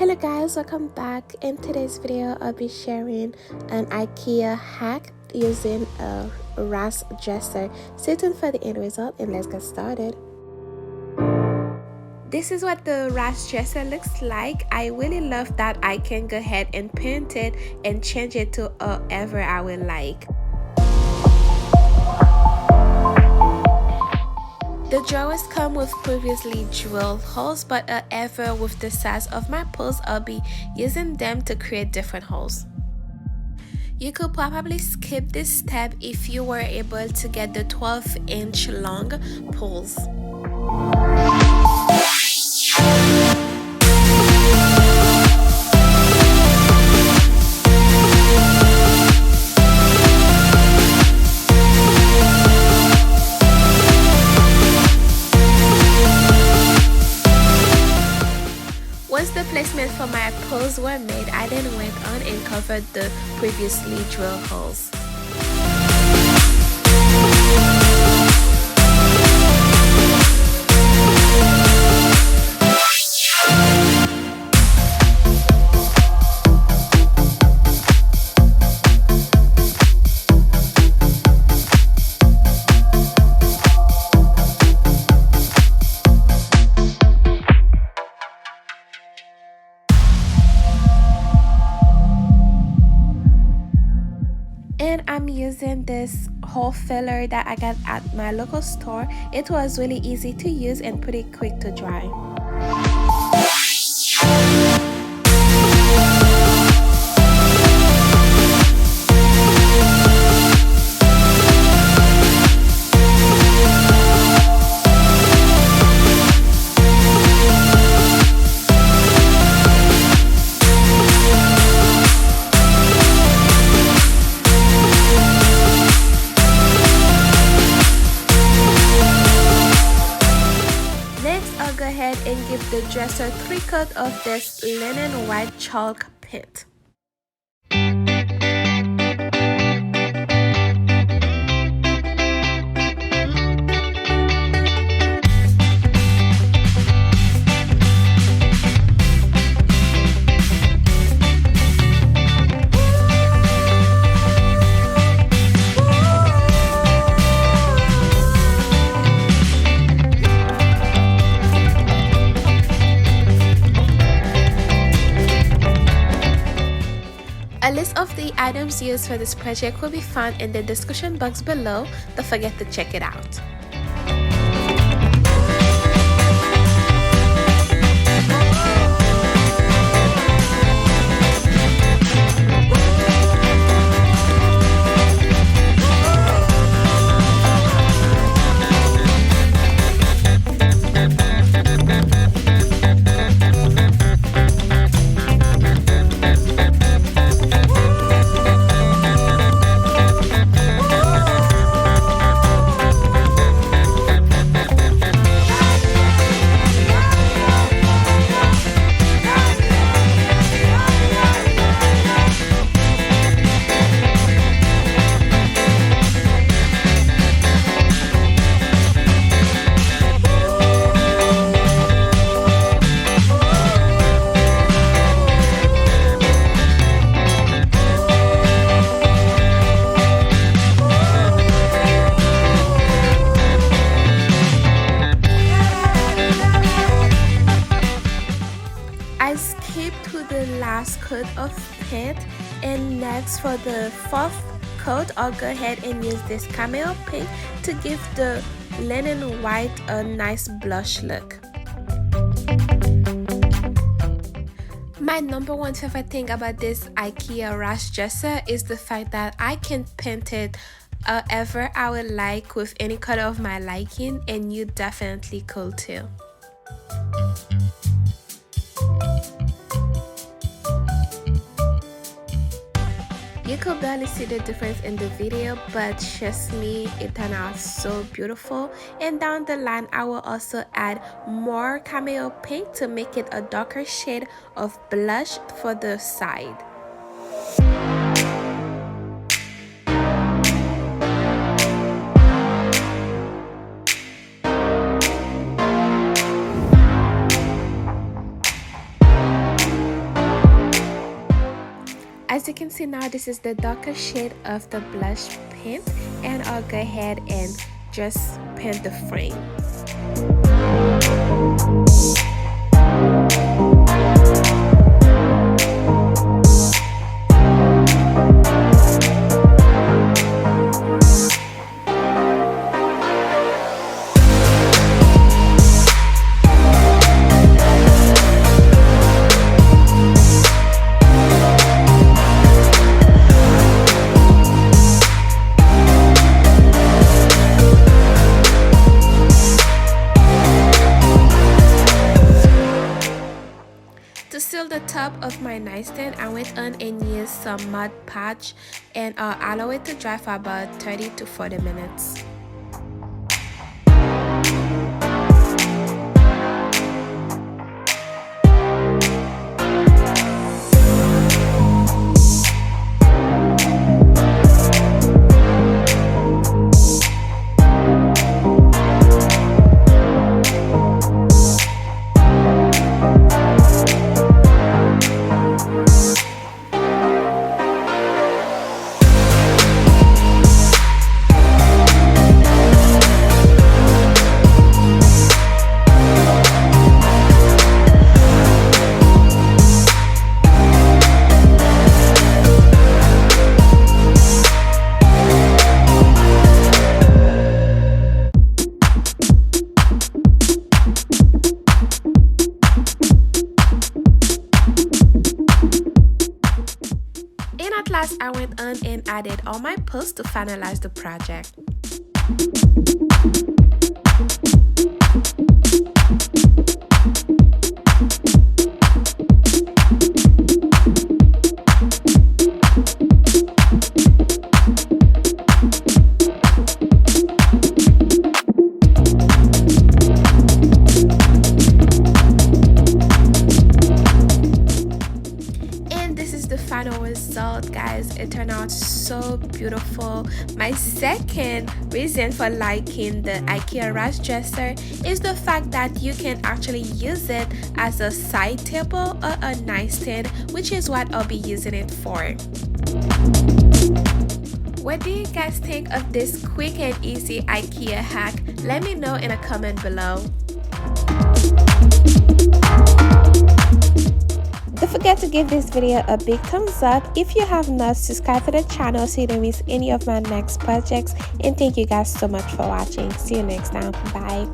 Hello guys, welcome back. In today's video I'll be sharing an Ikea hack using a Rast Dresser. Stay tuned for the end result and let's get started. This is what the Rast Dresser looks like. I really love that I can go ahead and paint it and change it to whatever I would like. The drawers come with previously drilled holes, but however with the size of my poles, I'll be using them to create different holes. You could probably skip this step if you were able to get the 12-inch long poles. Once the placement for my poles were made, I then went on and covered the previously drilled holes. And I'm using this hole filler that I got at my local store. It was really easy to use and pretty quick to dry. Go ahead and give the dresser 3 coats of this linen white chalk paint. A list of the items used for this project will be found in the description box below. Don't forget to check it out. I skipped to the last coat of paint, and next for the 4th coat I'll go ahead and use this Cameo paint to give the linen white a nice blush look. My number one favorite thing about this Ikea Rast Dresser is the fact that I can paint it however I would like with any color of my liking, and you definitely could too. You could barely see the difference in the video, but trust me, it turned out so beautiful. And down the line, I will also add more Cameo paint to make it a darker shade of blush for the side. As you can see now, this is the darker shade of the blush paint, and I'll go ahead and just paint the frame. To seal the top of my nightstand, I went on and used some Mod Podge and allow it to dry for about 30 to 40 minutes. At last, I went on and added all my posts to finalize the project. Final result, guys. It turned out so beautiful. My second reason for liking the Ikea Rast Dresser is the fact that you can actually use it as a side table or a nightstand, which is what I'll be using it for. What do you guys think of this quick and easy Ikea hack? Let me know in a comment below. Don't forget to give this video a big thumbs up. If you have not, subscribe to the channel so you don't miss any of my next projects. And thank you guys so much for watching. See you next time. Bye.